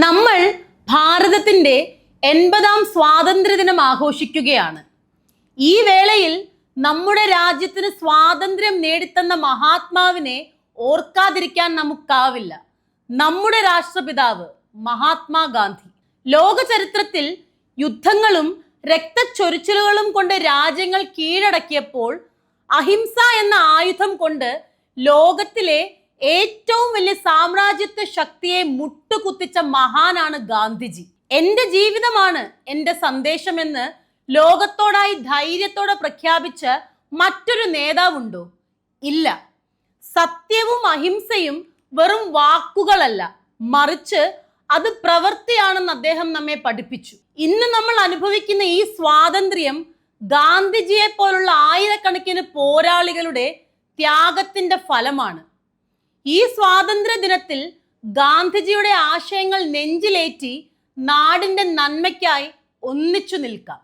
നമ്മൾ ഭാരതത്തിന്റെ 80ാം സ്വാതന്ത്ര്യദിനം ആഘോഷിക്കുകയാണ്. ഈ വേളയിൽ നമ്മുടെ രാജ്യത്തിന് സ്വാതന്ത്ര്യം നേടിത്തന്ന മഹാത്മാവിനെ ഓർക്കാതിരിക്കാൻ നമുക്കാവില്ല. നമ്മുടെ രാഷ്ട്രപിതാവ് മഹാത്മാഗാന്ധി ലോക ചരിത്രത്തിൽ യുദ്ധങ്ങളും രക്തച്ചൊരിച്ചിലുകളും കൊണ്ട് രാജ്യങ്ങൾ കീഴടക്കിയപ്പോൾ അഹിംസ എന്ന ആയുധം കൊണ്ട് ലോകത്തിലെ ഏറ്റവും വലിയ സാമ്രാജ്യത്വ ശക്തിയെ മുട്ടുകുത്തിച്ച മഹാനാണ് ഗാന്ധിജി. എന്റെ ജീവിതമാണ് എന്റെ സന്ദേശമെന്ന് ലോകത്തോടായി ധൈര്യത്തോടെ പ്രഖ്യാപിച്ച മറ്റൊരു നേതാവുണ്ടോ? ഇല്ല. സത്യവും അഹിംസയും വെറും വാക്കുകളല്ല, മറിച്ച് അത് പ്രവൃത്തിയാണെന്ന് അദ്ദേഹം നമ്മെ പഠിപ്പിച്ചു. ഇന്ന് നമ്മൾ അനുഭവിക്കുന്ന ഈ സ്വാതന്ത്ര്യം ഗാന്ധിജിയെ പോലുള്ള ആയിരക്കണക്കിന് പോരാളികളുടെ ത്യാഗത്തിന്റെ ഫലമാണ്. ഈ സ്വാതന്ത്ര്യ ദിനത്തിൽ ഗാന്ധിജിയുടെ ആശയങ്ങൾ നെഞ്ചിലേറ്റി നാടിന്റെ നന്മയ്ക്കായി ഒന്നിച്ചു നിൽക്കാം.